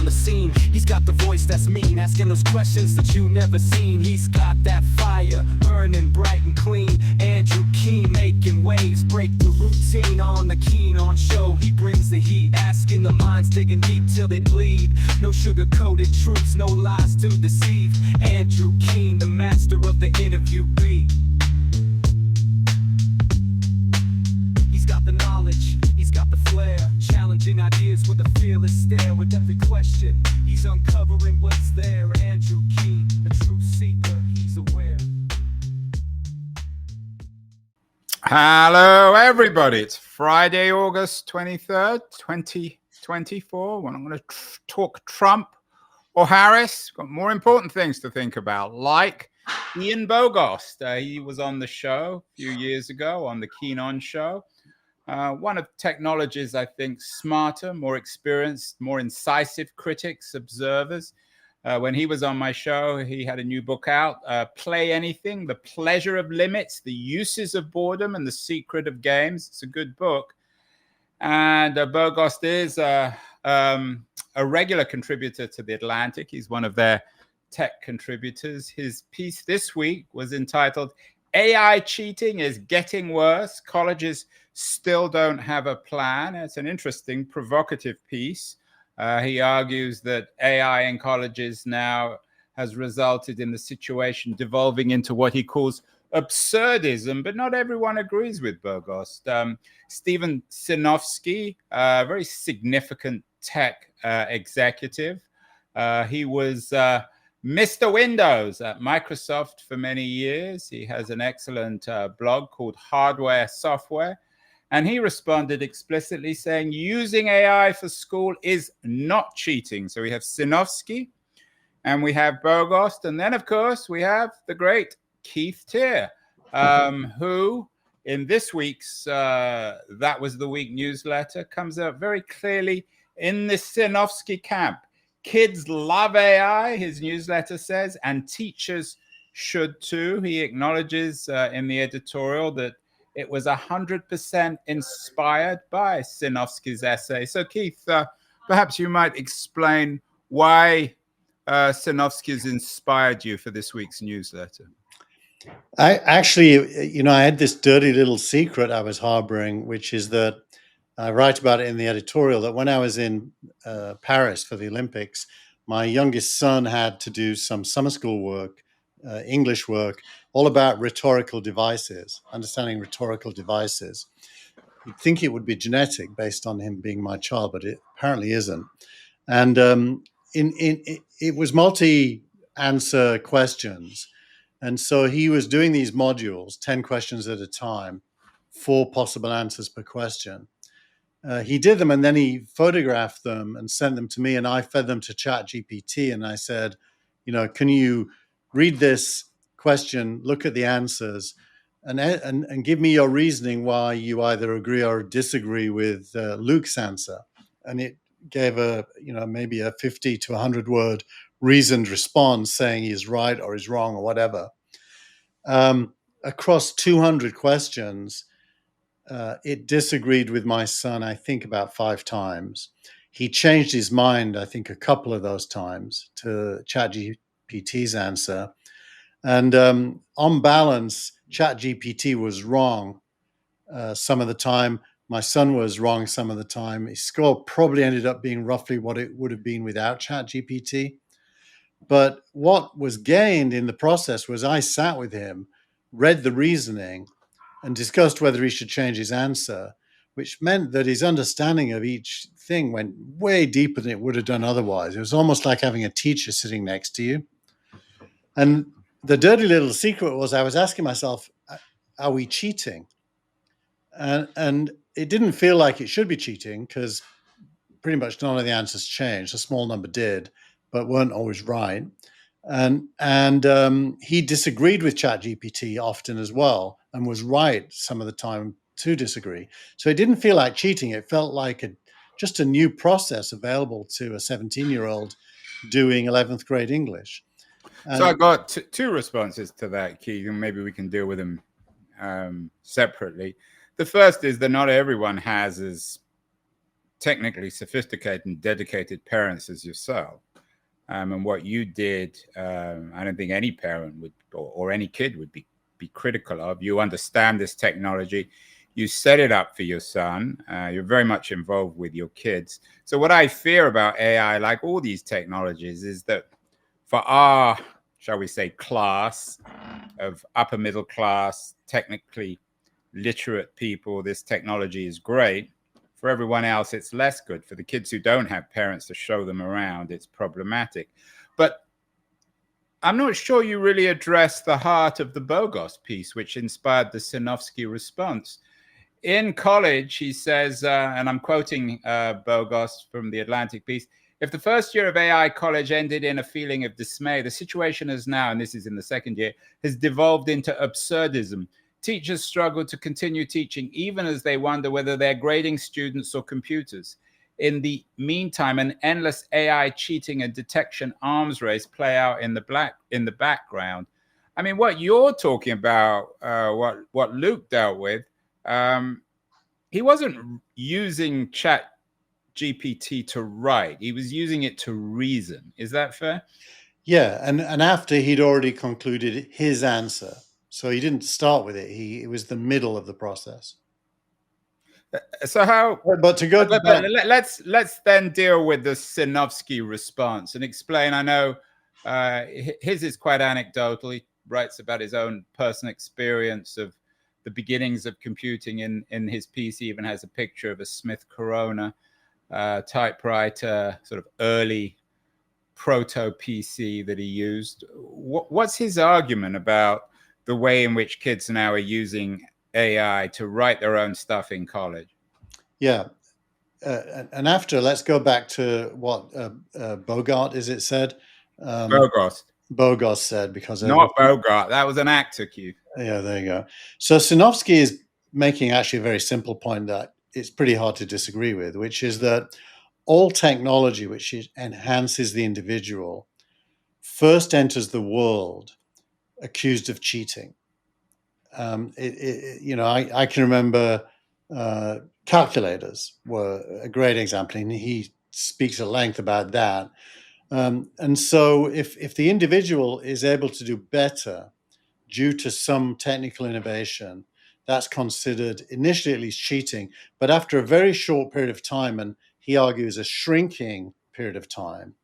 the scene. He's got the voice that's mean, asking those questions that you never seen. He's got that fire, burning bright and clean. Andrew Keen making waves, break the routine on the Keen on show. He brings the heat, asking the minds, digging deep till they bleed. No sugar-coated truths, no lies to deceive. Andrew Keen, the master of the interview beat. He's got the knowledge, he's got the flair, challenging ideas with a fearless stare. With every question, he's uncovering what's there. Andrew Keen, a truth seeker, he's aware. Hello, everybody. It's Friday, August 23rd, 2024. When I'm going to talk Trump or Harris. Got more important things to think about, like Ian Bogost. He was on the show a few years ago on the Keen On show. One of technology's, I think, smarter, more experienced, more incisive critics, observers. When he was on my show, he had a new book out, Play Anything, The Pleasure of Limits, The Uses of Boredom, and The Secret of Games. It's a good book. And Bogost is a regular contributor to The Atlantic. He's one of their tech contributors. His piece this week was entitled, AI Cheating is Getting Worse. Colleges Still Don't Have a Plan. It's an interesting, provocative piece. He argues that AI in colleges now has resulted in the situation devolving into what he calls absurdism, but not everyone agrees with Bogost. Stephen Sinofsky, a very significant tech executive. He was Mr. Windows at Microsoft for many years. He has an excellent blog called Hardware Software. And he responded explicitly saying using AI for school is not cheating. So we have Sinofsky and we have Bogost. And then, of course, we have the great Keith Teare, who in this week's That Was the Week newsletter comes out very clearly in the Sinofsky camp. Kids love AI, his newsletter says, and teachers should too. He acknowledges in the editorial that it was 100% inspired by Sinofsky's essay. So, Keith, perhaps you might explain why Sinofsky's inspired you for this week's newsletter. I actually, I had this dirty little secret I was harboring, which is that I write about it in the editorial, that when I was in Paris for the Olympics, my youngest son had to do some summer school work, English work, all about rhetorical devices, understanding rhetorical devices. You'd think it would be genetic based on him being my child, but it apparently isn't. And it was multi-answer questions. And so he was doing these modules, 10 questions at a time, 4 possible answers per question. He did them and then he photographed them and sent them to me, and I fed them to ChatGPT. And I said, can you read this question, look at the answers, and give me your reasoning why you either agree or disagree with Luke's answer. And it gave maybe a 50 to 100 word reasoned response saying he's right or he's wrong or whatever. Across 200 questions, it disagreed with my son, I think, about 5 times. He changed his mind, I think, a couple of those times to ChatGPT's answer. And on balance, ChatGPT was wrong some of the time. My son was wrong some of the time. His score probably ended up being roughly what it would have been without ChatGPT. But what was gained in the process was I sat with him, read the reasoning, and discussed whether he should change his answer, which meant that his understanding of each thing went way deeper than it would have done otherwise. It was almost like having a teacher sitting next to you. And the dirty little secret was I was asking myself, are we cheating? And it didn't feel like it should be cheating because pretty much none of the answers changed. A small number did, but weren't always right. And he disagreed with ChatGPT often as well and was right some of the time to disagree. So it didn't feel like cheating. It felt like just a new process available to a 17-year-old doing 11th grade English. So I got 2 responses to that, Keith, and maybe we can deal with them separately. The first is that not everyone has as technically sophisticated and dedicated parents as yourself. And what you did, I don't think any parent would, or any kid would be critical of. You understand this technology. You set it up for your son. You're very much involved with your kids. So what I fear about AI, like all these technologies, is that for our, shall we say, class of upper middle class, technically literate people, this technology is great. For everyone else, it's less good. For the kids who don't have parents to show them around, it's problematic. But I'm not sure you really addressed the heart of the Bogos piece, which inspired the Sinofsky response. In college, he says, and I'm quoting Bogos from the Atlantic piece, if the first year of AI college ended in a feeling of dismay, the situation has now, and this is in the second year, has devolved into absurdism. Teachers struggle to continue teaching even as they wonder whether they're grading students or computers. In the meantime, an endless AI cheating and detection arms race play out in the background. I mean, what you're talking about, what Luke dealt with, he wasn't using Chat GPT to write. He was using it to reason. Is that fair? Yeah, and after he'd already concluded his answer. So he didn't start with it. It was the middle of the process. So how? But to go to but let's then deal with the Sinofsky response and explain. I know his is quite anecdotal. He writes about his own personal experience of the beginnings of computing in his piece. He even has a picture of a Smith Corona typewriter, sort of early proto PC that he used. What's his argument about the way in which kids now are using AI to write their own stuff in college? Yeah. And after, let's go back to what Bogart, is it said? Bogos said, because... Not Bogart. That was an actor cue. Yeah, there you go. So Sinofsky is making actually a very simple point that it's pretty hard to disagree with, which is that all technology which enhances the individual first enters the world accused of cheating. I can remember calculators were a great example, and he speaks at length about that. And so if the individual is able to do better due to some technical innovation, that's considered initially at least cheating, but after a very short period of time, and he argues a shrinking period of time,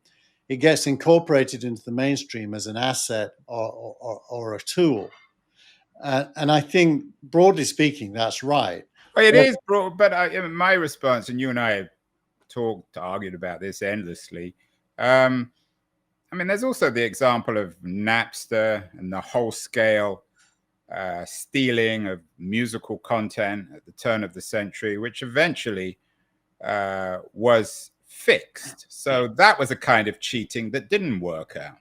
it gets incorporated into the mainstream as an asset or a tool. And I think, broadly speaking, that's right. Well, it is broad, but my response, and you and I have argued about this endlessly. I mean, there's also the example of Napster and the whole scale stealing of musical content at the turn of the century, which eventually was fixed. So that was a kind of cheating that didn't work out.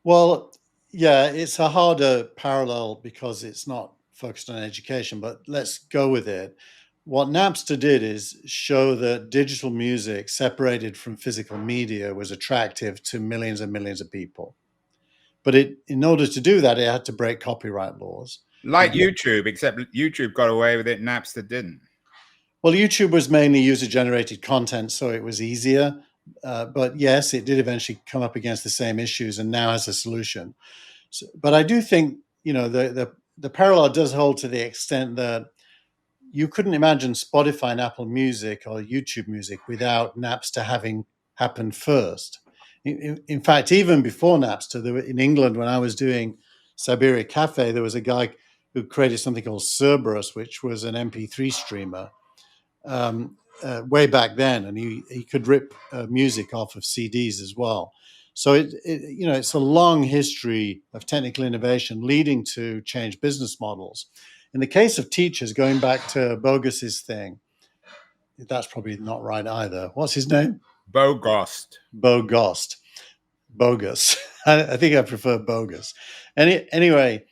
Well, yeah, it's a harder parallel because it's not focused on education, but let's go with it. What Napster did is show that digital music separated from physical media was attractive to millions and millions of people. But in order to do that, it had to break copyright laws. Like YouTube, except YouTube got away with it, Napster didn't. Well, YouTube was mainly user-generated content, so it was easier. But yes, it did eventually come up against the same issues and now has a solution. So, but I do think, the parallel does hold to the extent that you couldn't imagine Spotify and Apple Music or YouTube Music without Napster having happened first. In fact, even before Napster, in England, when I was doing Siberia Cafe, there was a guy who created something called Cerberus, which was an MP3 streamer way back then, and he could rip music off of CDs as well. So it's a long history of technical innovation leading to changed business models. In the case of teachers, going back to Bogus's thing, that's probably not right either. What's his name? Bogus. I think I prefer bogus. Anyway,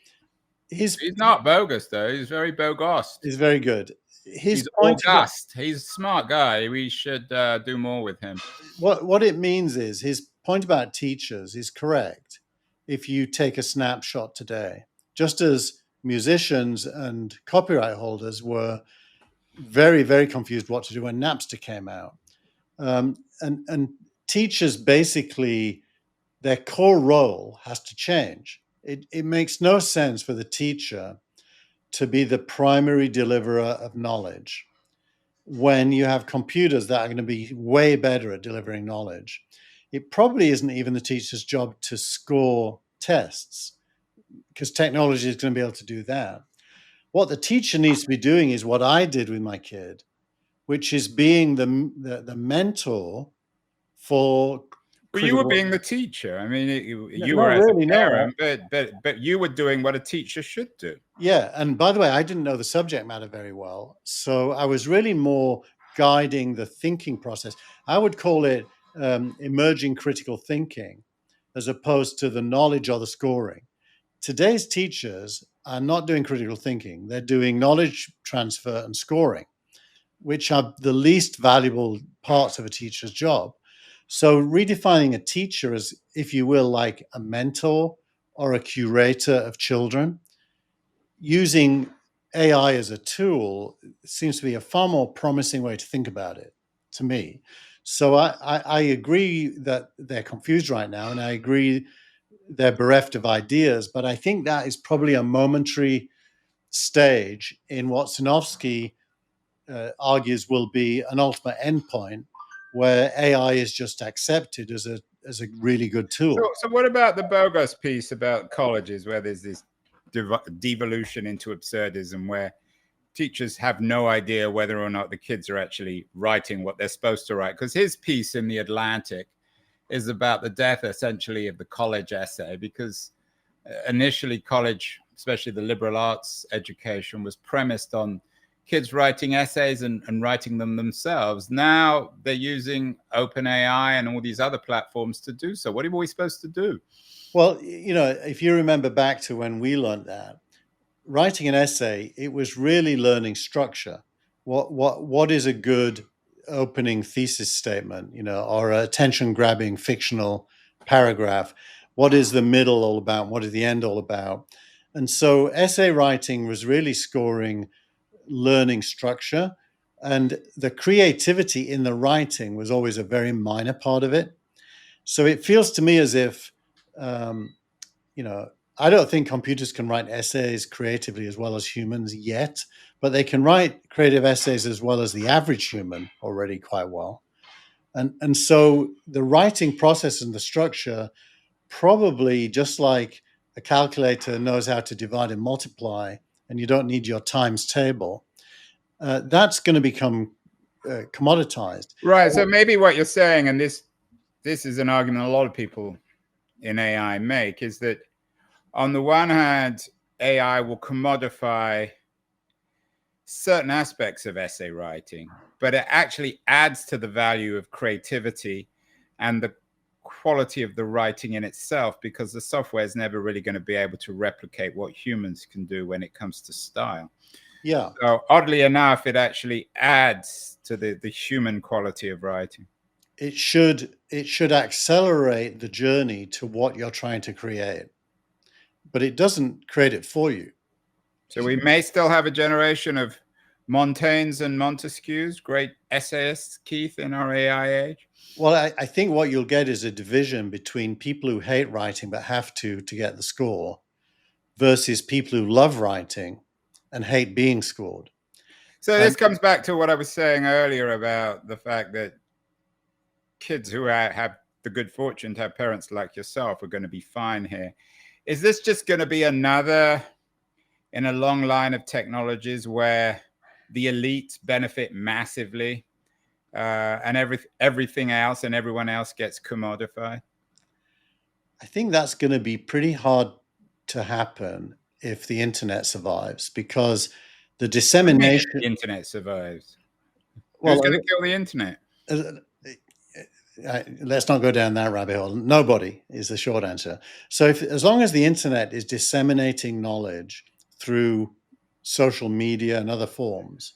he's not bogus though. He's very bogus. He's very good. He's august. He's a smart guy. We should do more with him. What it means is his point about teachers is correct if you take a snapshot today. Just as musicians and copyright holders were very, very confused what to do when Napster came out. And teachers basically, their core role has to change. It makes no sense for the teacher to be the primary deliverer of knowledge when you have computers that are going to be way better at delivering knowledge. It probably isn't even the teacher's job to score tests, because technology is going to be able to do that. What the teacher needs to be doing is what I did with my kid, which is being the mentor for Well, you were critical. being the teacher. I mean, you Not were as really, a no. parent, but you were doing what a teacher should do. Yeah, and by the way, I didn't know the subject matter very well, so I was really more guiding the thinking process. I would call it emerging critical thinking, as opposed to the knowledge or the scoring. Today's teachers are not doing critical thinking; they're doing knowledge transfer and scoring, which are the least valuable parts of a teacher's job. So redefining a teacher as, if you will, like a mentor or a curator of children, using AI as a tool seems to be a far more promising way to think about it, to me. So I agree that they're confused right now, and I agree they're bereft of ideas, but I think that is probably a momentary stage in what Sinofsky argues will be an ultimate endpoint, where AI is just accepted as a really good tool. So what about the bogus piece about colleges, where there's this devolution into absurdism, where teachers have no idea whether or not the kids are actually writing what they're supposed to write? Because his piece in The Atlantic is about the death, essentially, of the college essay, because initially college, especially the liberal arts education, was premised on kids writing essays and writing them themselves. Now they're using OpenAI and all these other platforms to do so. What are we supposed to do? Well, if you remember back to when we learned that, writing an essay, it was really learning structure. What is a good opening thesis statement, or a attention-grabbing fictional paragraph? What is the middle all about? What is the end all about? And so essay writing was really scoring learning structure, and the creativity in the writing was always a very minor part of it. So it feels to me as if, I don't think computers can write essays creatively as well as humans yet, but they can write creative essays as well as the average human already quite well. And so the writing process and the structure, probably just like a calculator knows how to divide and multiply, and you don't need your times table, that's going to become commoditized. Right. So maybe what you're saying, and this is an argument a lot of people in AI make, is that on the one hand, AI will commodify certain aspects of essay writing, but it actually adds to the value of creativity and the quality of the writing in itself, because the software is never really going to be able to replicate what humans can do when it comes to style. Yeah. So oddly enough, it actually adds to the human quality of writing. It should accelerate the journey to what you're trying to create, but it doesn't create it for you. So we may still have a generation of Montaignes and Montesquieu's, great essayists, Keith, in our AI age. Well, I think what you'll get is a division between people who hate writing but have to get the score, versus people who love writing and hate being scored. So this comes back to what I was saying earlier about the fact that kids who have the good fortune to have parents like yourself are going to be fine here. Is this just going to be another in a long line of technologies where the elite benefit massively and everything else and everyone else gets commodified? I think that's going to be pretty hard to happen if the internet survives, because the dissemination... The internet survives. Who's going to kill the internet? Let's not go down that rabbit hole. Nobody is the short answer. So as long as the internet is disseminating knowledge through social media and other forms,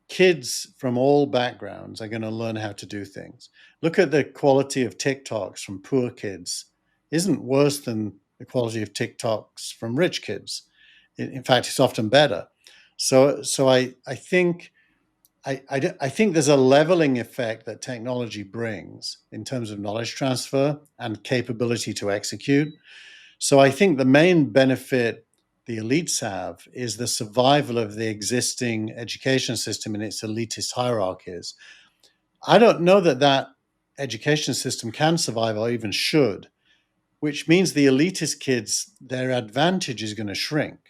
kids from all backgrounds are going to learn how to do things. Look at the quality of TikToks from poor kids isn't worse than the quality of TikToks from rich kids. In fact, it's often better. So I think I think there's a leveling effect that technology brings in terms of knowledge transfer and capability to execute. So I think the main benefit the elites have is the survival of the existing education system in its elitist hierarchies. I don't know that that education system can survive or even should, which means the elitist kids, their advantage is going to shrink.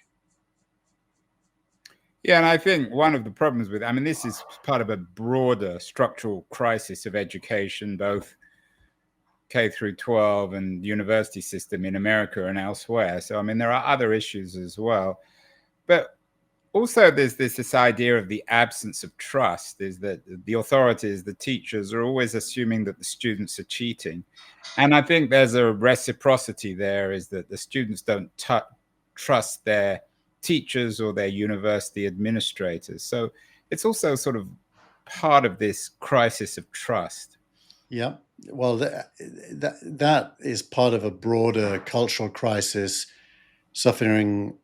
Yeah, and I think one of the problems with, I mean, this is part of a broader structural crisis of education, both K through 12 and university system in America and elsewhere. So, I mean, there are other issues as well. But also there's this idea of the absence of trust, is that the authorities, the teachers are always assuming that the students are cheating. And I think there's a reciprocity there, is that the students don't trust their teachers or their university administrators. So it's also sort of part of this crisis of trust. Yeah, well, that is part of a broader cultural crisis suffered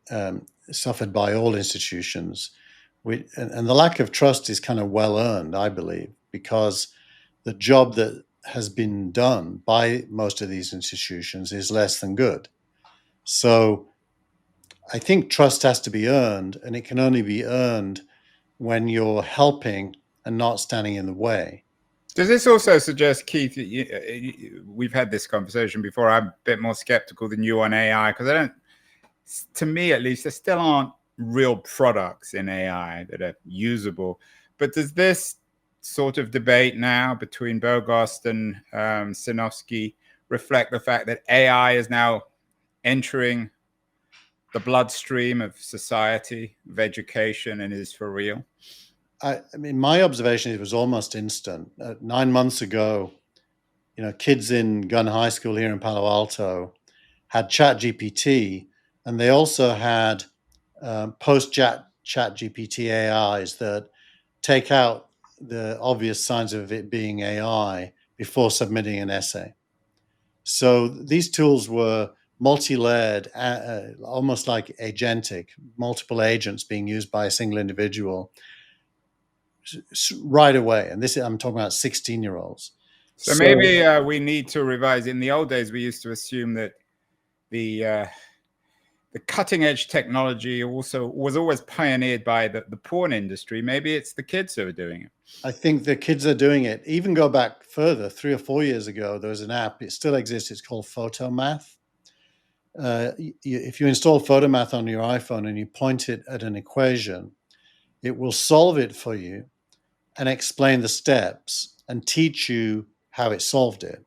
by all institutions. And the lack of trust is kind of well earned, I believe, because the job that has been done by most of these institutions is less than good. So I think trust has to be earned, and it can only be earned when you're helping and not standing in the way. Does this also suggest, Keith, we've had this conversation before, I'm a bit more skeptical than you on AI, because to me at least, there still aren't real products in AI that are usable. But does this sort of debate now between Bogost and Sinofsky reflect the fact that AI is now entering the bloodstream of society, of education, and is for real? I mean, my observation, it was almost instant. 9 months ago, kids in Gunn High School here in Palo Alto had ChatGPT, and they also had post-ChatGPT AIs that take out the obvious signs of it being AI before submitting an essay. So these tools were multi-layered, almost like agentic, multiple agents being used by a single individual right away. And I'm talking about 16-year-olds. So maybe we need to revise. In the old days, we used to assume that the cutting edge technology also was always pioneered by the porn industry. Maybe it's the kids who are doing it. I think the kids are doing it. Even go back further, 3 or 4 years ago, there was an app. It still exists. It's called Photomath. If you install Photomath on your iPhone and you point it at an equation, it will solve it for you and explain the steps and teach you how it solved it.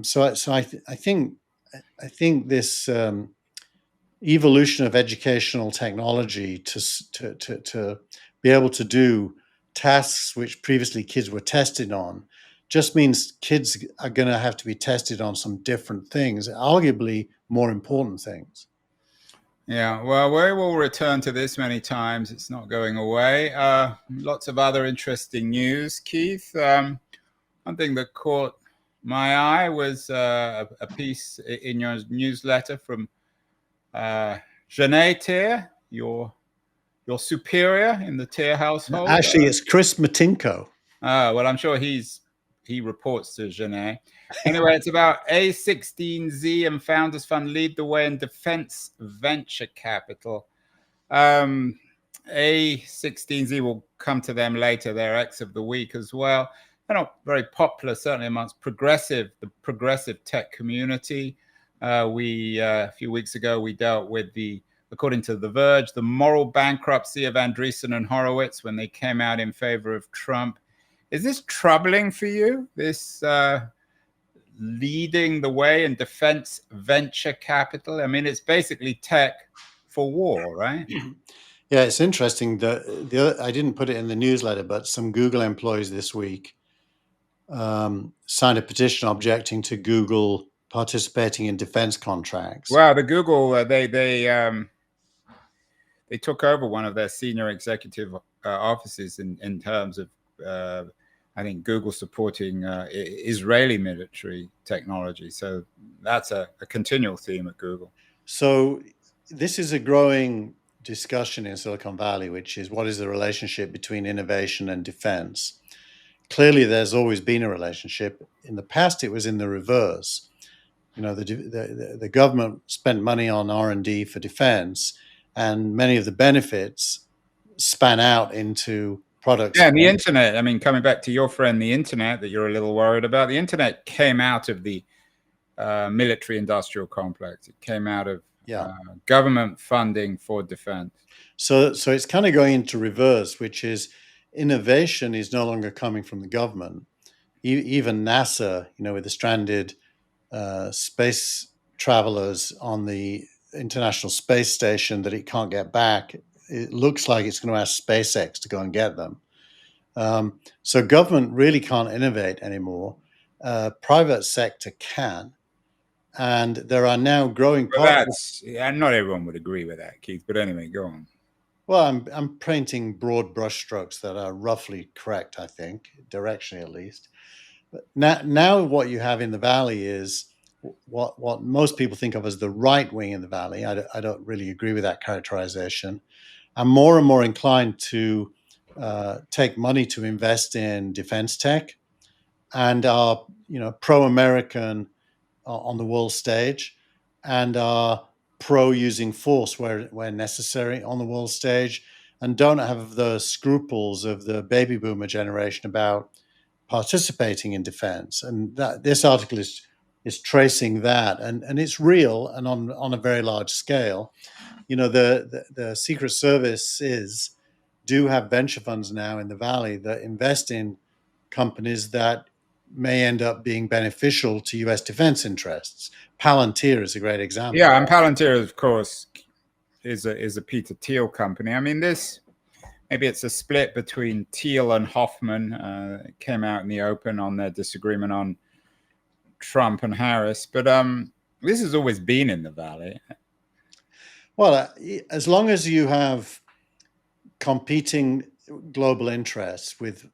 So I think this evolution of educational technology to be able to do tasks which previously kids were tested on just means kids are going to have to be tested on some different things, arguably more important things. Yeah, well, we will return to this many times. It's not going away. Lots of other interesting news, Keith. One thing that caught my eye was a piece in your newsletter from Teare, your superior in the Teare household. Actually, it's Chris Matinko. Well, I'm sure he reports to Genet. Anyway, it's about A16Z and Founders Fund lead the way in defense venture capital. A16Z, will come to them later. They're X of the week as well. They're not very popular, certainly amongst the progressive tech community. A few weeks ago, we dealt with according to The Verge, the moral bankruptcy of Andreessen and Horowitz when they came out in favor of Trump. Is this troubling for you, this leading the way in defense venture capital? I mean, it's basically tech for war, right? Yeah, it's interesting. I didn't put it in the newsletter, but some Google employees this week signed a petition objecting to Google participating in defense contracts. Wow, the Google, they took over one of their senior executive offices in terms of, I think, Google supporting Israeli military technology. So that's a continual theme at Google. So this is a growing discussion in Silicon Valley, which is what is the relationship between innovation and defense. Clearly, there's always been a relationship. In the past, it was in the reverse. You know, the government spent money on R&D for defense, and many of the benefits span out into products. Yeah, and the internet, I mean, coming back to your friend, the internet that you're a little worried about, the internet came out of the military industrial complex. It came out of government funding for defense. So it's kind of going into reverse, which is innovation is no longer coming from the government. Even NASA, you know, with the stranded space travelers on the International Space Station that it can't get back, it looks like it's going to ask SpaceX to go and get them. So government really can't innovate anymore. Private sector can. And there are now growing parts. Not everyone would agree with that, Keith. But anyway, go on. Well, I'm painting broad brushstrokes that are roughly correct, I think, directionally at least. But now what you have in the Valley is what most people think of as the right wing in the Valley. I don't really agree with that characterization. I'm more and more inclined to take money to invest in defense tech and are, you know, pro-American on the world stage and are pro using force where necessary on the world stage, and don't have the scruples of the baby boomer generation about participating in defense. And that this article is tracing that, and it's real and on a very large scale. You know, the Secret Services do have venture funds now in the Valley that invest in companies that may end up being beneficial to U.S. defense interests. Palantir is a great example. Yeah, and Palantir, of course, is a Peter Thiel company. I mean, maybe it's a split between Thiel and Hoffman. It came out in the open on their disagreement on Trump and Harris. But this has always been in the Valley. Well, as long as you have competing global interests with,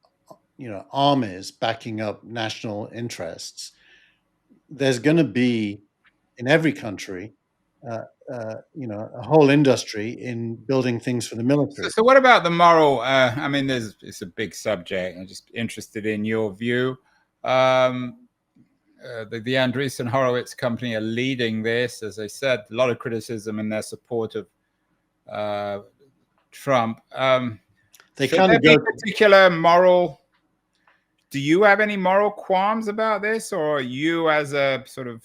you know, armies backing up national interests, there's going to be in every country, you know, a whole industry in building things for the military. So what about the moral? I mean, it's a big subject. I'm just interested in your view. The Andreessen Horowitz company are leading this. As I said, a lot of criticism in their support of Trump. They should kind there of be go particular moral. Do you have any moral qualms about this, or are you, as a sort of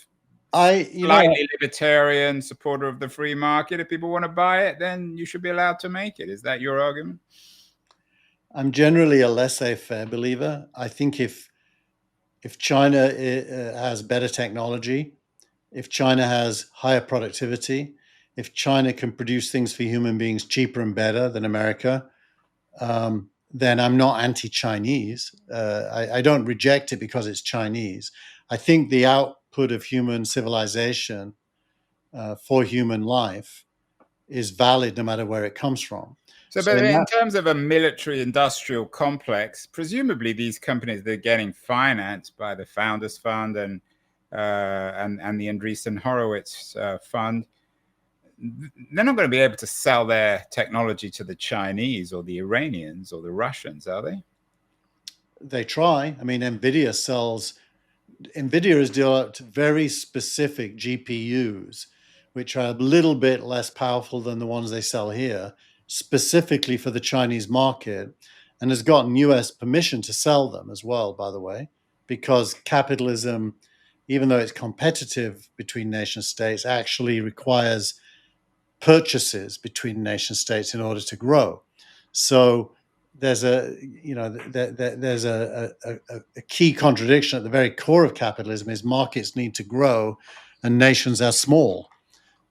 slightly libertarian supporter of the free market, if people want to buy it, then you should be allowed to make it? Is that your argument? I'm generally a laissez-faire believer. I think if China has better technology, if China has higher productivity, if China can produce things for human beings cheaper and better than America, then I'm not anti-Chinese. I don't reject it because it's Chinese. I think the output of human civilization for human life is valid no matter where it comes from. So but in terms of a military-industrial complex, presumably these companies, they're getting financed by the Founders Fund and the Andreessen Horowitz Fund. They're not going to be able to sell their technology to the Chinese or the Iranians or the Russians, are they? They try. I mean, NVIDIA has developed very specific GPUs, which are a little bit less powerful than the ones they sell here, specifically for the Chinese market, and has gotten US permission to sell them as well, by the way, because capitalism, even though it's competitive between nation states, actually requires purchases between nation states in order to grow. So there's a key contradiction at the very core of capitalism is markets need to grow and nations are small.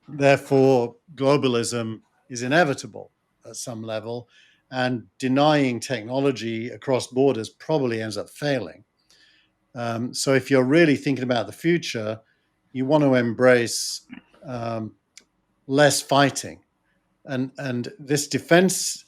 Therefore, globalism is inevitable at some level, and denying technology across borders probably ends up failing. So if you're really thinking about the future, you want to embrace less fighting. And this defense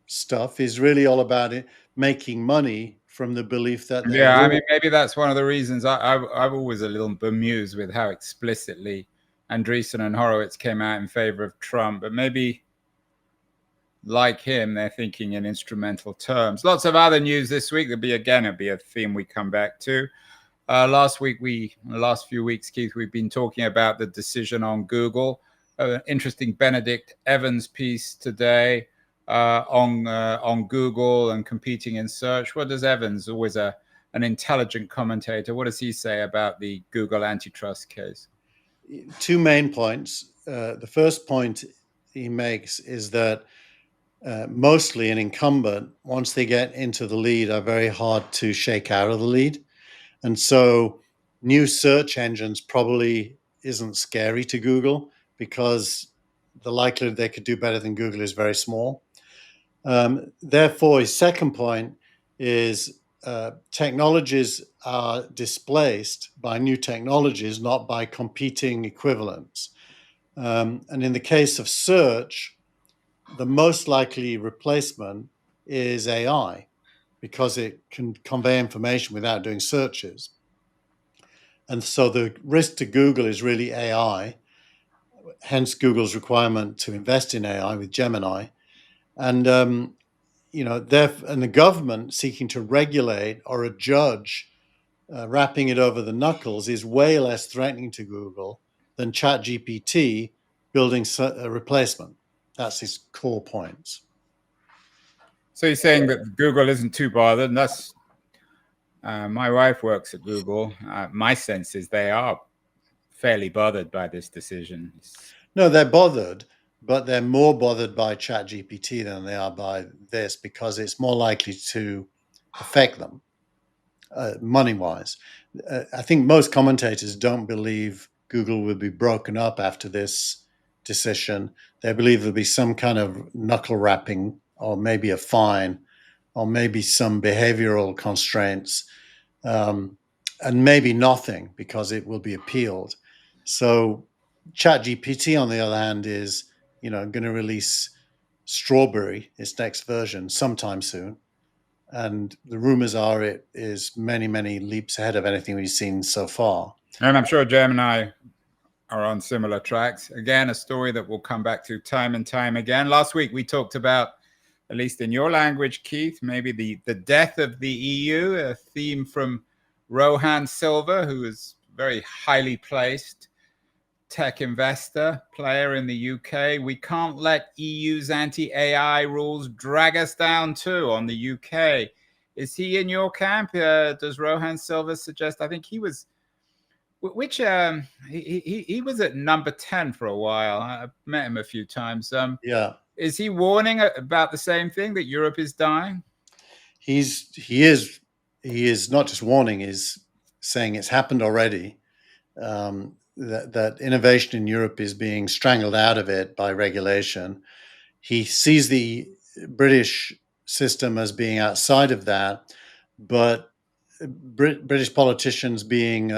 stuff is really all about it making money from the belief that I mean, maybe that's one of the reasons I've always a little bemused with how explicitly Andreessen and Horowitz came out in favor of Trump. But maybe like him, they're thinking in instrumental terms. Lots of other news this week. It'll be a theme we come back to. Last few weeks, Keith, we've been talking about the decision on Google. Interesting Benedict Evans piece today on Google and competing in search. What does Evans, always an intelligent commentator, what does he say about the Google antitrust case? 2 main points. The first point he makes is that mostly an incumbent, once they get into the lead, are very hard to shake out of the lead. And so new search engines probably isn't scary to Google because the likelihood they could do better than Google is very small. Therefore, his second point is technologies are displaced by new technologies, not by competing equivalents. And in the case of search, the most likely replacement is AI because it can convey information without doing searches. And so the risk to Google is really AI, hence Google's requirement to invest in AI with Gemini. And, and the government seeking to regulate or a judge wrapping it over the knuckles is way less threatening to Google than ChatGPT building a replacement. That's his core points. So you're saying that Google isn't too bothered, and that's my wife works at Google. My sense is they are fairly bothered by this decision. No, they're bothered, but they're more bothered by ChatGPT than they are by this because it's more likely to affect them money-wise. I think most commentators don't believe Google will be broken up after this decision. They believe there'll be some kind of knuckle wrapping or maybe a fine or maybe some behavioral constraints and maybe nothing because it will be appealed. So ChatGPT, on the other hand, is going to release Strawberry, its next version, sometime soon. And the rumors are it is many, many leaps ahead of anything we've seen so far. And I'm sure Gemini are on similar tracks. Again, a story that we'll come back to time and time again. Last week, we talked about, at least in your language, Keith, maybe the death of the EU, a theme from Rohan Silva, who is very highly placed tech investor, player in the UK. We can't let EU's anti-AI rules drag us down too on the UK. Is he in your camp? Does Rohan Silva suggest? I think he was, he was at number 10 for a while. I've met him a few times. Yeah. Is he warning about the same thing, that Europe is dying? He is not just warning, he's saying it's happened already. That innovation in Europe is being strangled out of it by regulation. He sees the British system as being outside of that, but British politicians being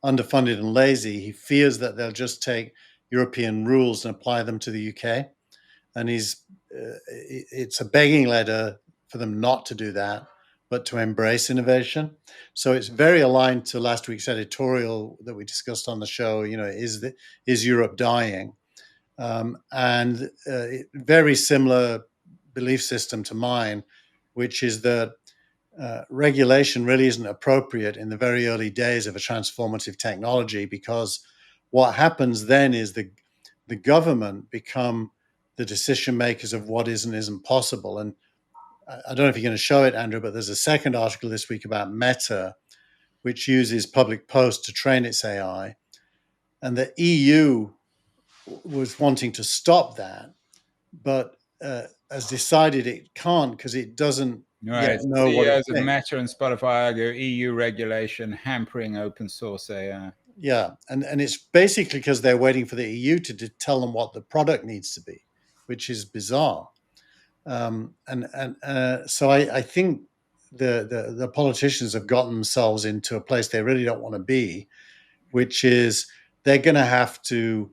underfunded and lazy, he fears that they'll just take European rules and apply them to the UK. And it's a begging letter for them not to do that, but to embrace innovation. So it's very aligned to last week's editorial that we discussed on the show. Is Europe dying? And very similar belief system to mine, which is that regulation really isn't appropriate in the very early days of a transformative technology, because what happens then is the government become the decision makers of what is and isn't possible. And I don't know if you're going to show it, Andrew, but there's a second article this week about Meta, which uses public posts to train its AI. And the EU was wanting to stop that, but has decided it can't because it doesn't yet know what it's of Meta and Spotify argue EU regulation hampering open source AI. Yeah, and it's basically because they're waiting for the EU to tell them what the product needs to be, which is bizarre. So I think the politicians have gotten themselves into a place they really don't want to be, which is they're going to have to,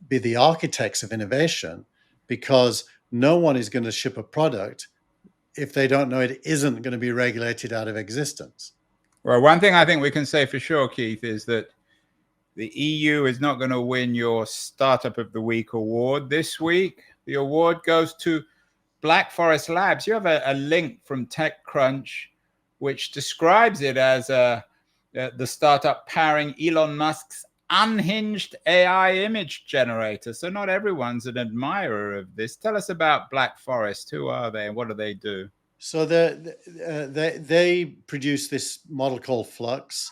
be the architects of innovation, because no one is going to ship a product if they don't know it isn't going to be regulated out of existence. Well, one thing I think we can say for sure, Keith, is that the EU is not going to win your Startup of the Week award this week. The award goes to Black Forest Labs, you have a link from TechCrunch, which describes it as the startup powering Elon Musk's unhinged AI image generator. So not everyone's an admirer of this. Tell us about Black Forest. Who are they and what do they do? So they produce this model called Flux.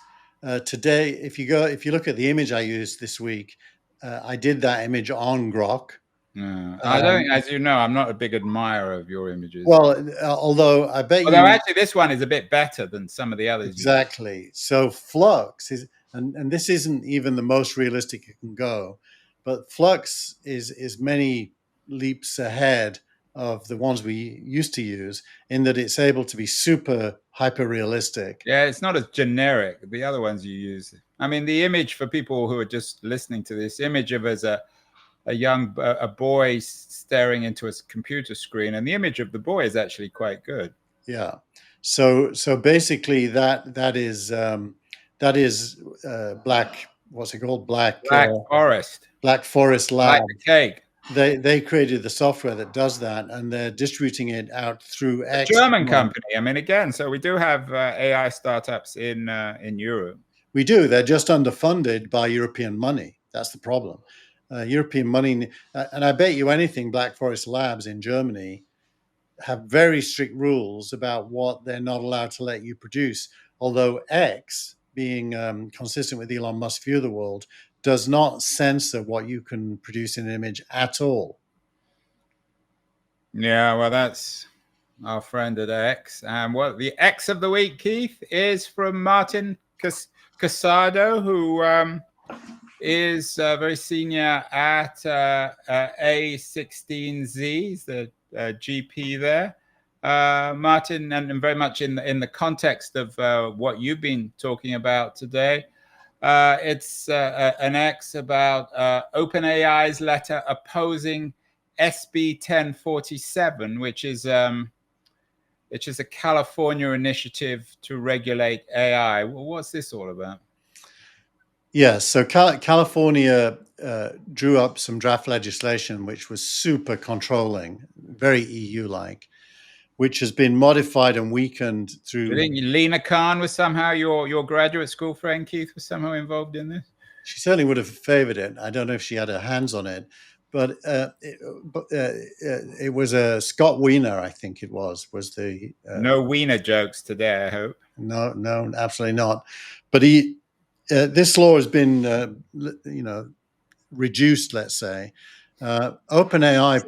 Today, if you look at the image I used this week, I did that image on Grok. I don't, as you know, I'm not a big admirer of your images. Well, although I bet although actually this one is a bit better than some of the others. Exactly. So Flux is, and this isn't even the most realistic it can go, but Flux is many leaps ahead of the ones we used to use in that it's able to be super hyper realistic. Yeah, it's not as generic. The other ones you use. I mean, the image for people who are just listening to this image of as a boy staring into a computer screen, and the image of the boy is actually quite good. Yeah. So basically that is Black. What's it called? Black Forest. Black Forest Lab. Like the cake. They created the software that does that, and they're distributing it out through X. A German company. I mean, again, so we do have AI startups in Europe. We do. They're just underfunded by European money. That's the problem. European money, and I bet you anything, Black Forest Labs in Germany have very strict rules about what they're not allowed to let you produce. Although X, being consistent with Elon Musk's view of the world, does not censor what you can produce in an image at all. Yeah, well, that's our friend at X. And what the X of the week, Keith, is from Martin Casado, who is very senior at A16Z, he's the GP there. Martin, and very much in the context of what you've been talking about today, it's an X about OpenAI's letter opposing SB 1047, which is a California initiative to regulate AI. Well, what's this all about? Yes, so California drew up some draft legislation which was super controlling, very EU-like, which has been modified and weakened through. I think Lena Khan was somehow your graduate school friend, Keith, was somehow involved in this. She certainly would have favored it. I don't know if she had her hands on it, but it was Scott Wiener, I think it was the. No Wiener jokes today, I hope. No, absolutely not. But this law has been, reduced. Let's say, OpenAI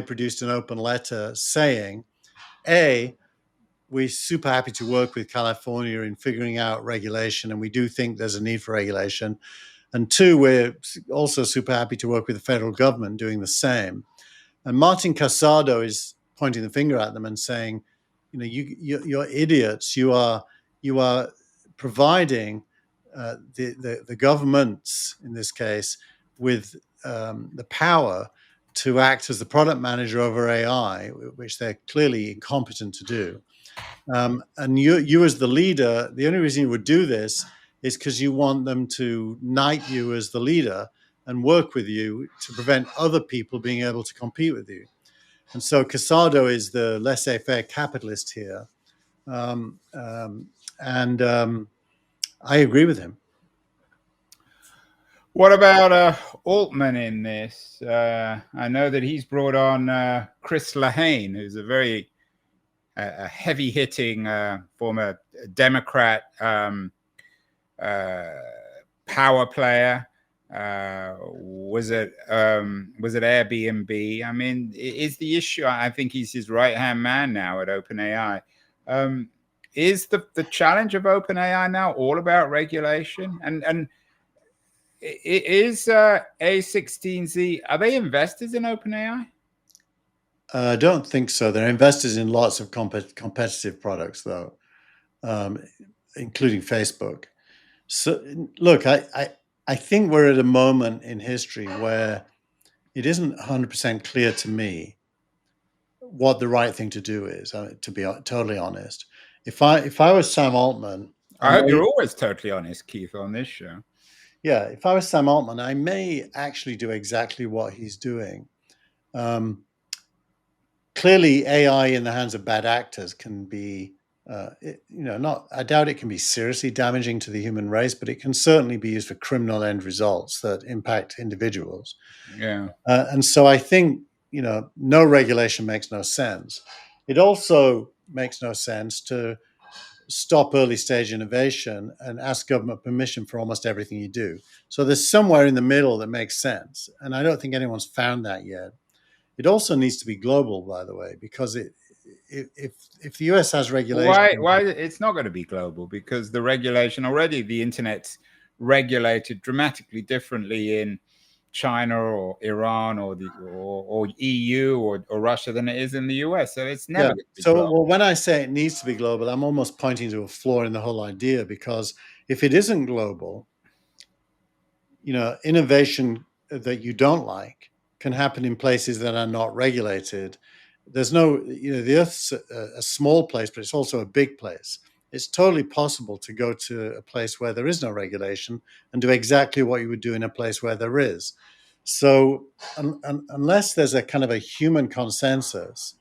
produced an open letter saying, we're super happy to work with California in figuring out regulation, and we do think there's a need for regulation. And two, we're also super happy to work with the federal government doing the same. And Martin Casado is pointing the finger at them and saying, you're idiots. You are providing the governments, in this case, with the power to act as the product manager over AI, which they're clearly incompetent to do. And you as the leader, the only reason you would do this is because you want them to knight you as the leader and work with you to prevent other people being able to compete with you. And so Casado is the laissez-faire capitalist here. I agree with him. What about Altman in this? I know that he's brought on Chris Lahane, who's a very heavy-hitting former Democrat power player. Was it Airbnb? I mean, is the issue? I think he's his right-hand man now at OpenAI. Is the challenge of OpenAI now all about regulation? And is A16Z, are they investors in OpenAI? I don't think so. They're investors in lots of competitive products, though, including Facebook. So, look, I think we're at a moment in history where it isn't 100% clear to me what the right thing to do is, to be totally honest. If I was Sam Altman... I hope you're always totally honest, Keith, on this show. Yeah, if I was Sam Altman, I may actually do exactly what he's doing. clearly AI in the hands of bad actors can be, I doubt it can be seriously damaging to the human race, but it can certainly be used for criminal end results that impact individuals. Yeah. And so I think, no regulation makes no sense. It also makes no sense to stop early stage innovation and ask government permission for almost everything you do. So there's somewhere in the middle that makes sense. And I don't think anyone's found that yet. It also needs to be global, by the way, because if the US has regulation... Why it's not going to be global? Because the regulation already, the internet's regulated dramatically differently in China or Iran or EU or Russia than it is in the US. So it's never going to be global. Well, when I say it needs to be global, I'm almost pointing to a flaw in the whole idea, because if it isn't global, innovation that you don't like can happen in places that are not regulated. There's no, the Earth's a small place, but it's also a big place. It's totally possible to go to a place where there is no regulation and do exactly what you would do in a place where there is. So unless there's a kind of a human consensus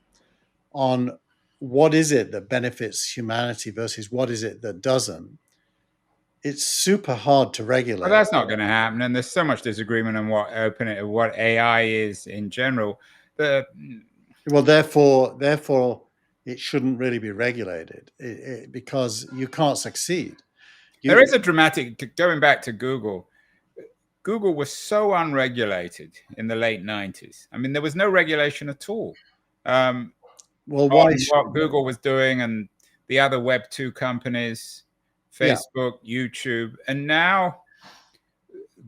on what is it that benefits humanity versus what is it that doesn't, it's super hard to regulate. Well, that's not going to happen. And there's so much disagreement on what AI is in general. Well, therefore, it shouldn't really be regulated because you can't succeed. There is a dramatic, going back to Google. Google was so unregulated in the late 90s. I mean, there was no regulation at all. Well, why? What Google was doing and the other Web 2 companies, Facebook, YouTube, and now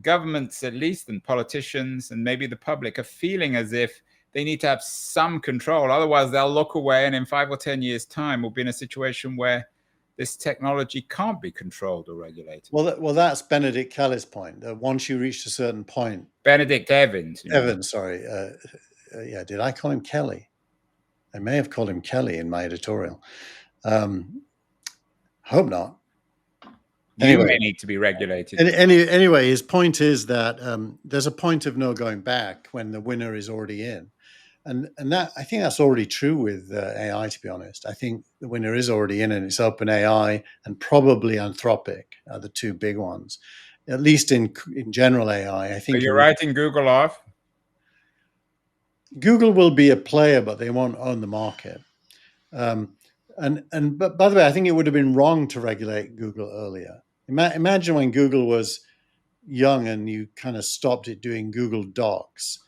governments, at least, and politicians and maybe the public are feeling as if they need to have some control. Otherwise, they'll look away, and in 5 or 10 years' time, we'll be in a situation where this technology can't be controlled or regulated. Well, that's Benedict Kelly's point. That once you reach a certain point, Benedict Evans. Sorry, did I call him Kelly? I may have called him Kelly in my editorial. Hope not. Anyway, may need to be regulated. Anyway, his point is that there's a point of no going back when the winner is already in. And that, I think that's already true with AI, to be honest. I think the winner is already in, and it's OpenAI and probably Anthropic are the two big ones, at least in general AI. I think. So you're writing Google off? Google will be a player, but they won't own the market. But by the way, I think it would have been wrong to regulate Google earlier. Imagine when Google was young and you kind of stopped it doing Google Docs,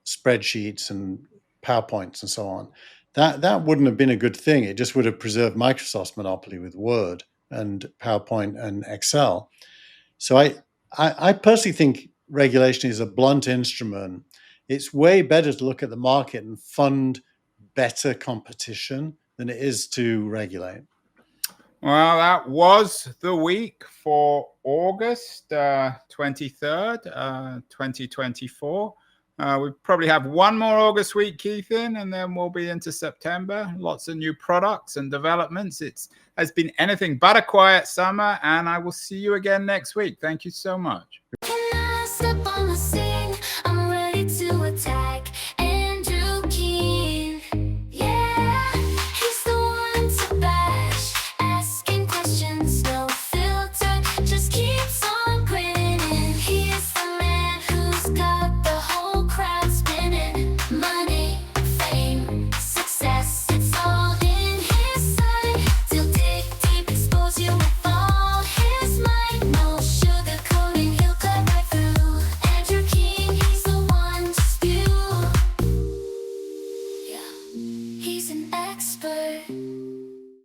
spreadsheets and PowerPoints and so on. That wouldn't have been a good thing. It just would have preserved Microsoft's monopoly with Word and PowerPoint and Excel. So I personally think regulation is a blunt instrument. It's way better to look at the market and fund better competition than it is to regulate. Well, that was the week for August 23rd, 2024. We probably have one more August week, Keithan, and then we'll be into September. Lots of new products and developments. It has been anything but a quiet summer, and I will see you again next week. Thank you so much. Can I step on the scene? I'm ready to attack. Andrew Keane. Yeah, he's the one to bash. Asking questions, no filter, just keeps on grinning. He's the man who's got the whole crowd spinning. Money, fame, success, it's all in his sight. He'll dig deep, expose you with all his might. No sugarcoating, he'll cut right through. Andrew Keane, he's the one to spew. Yeah, he's an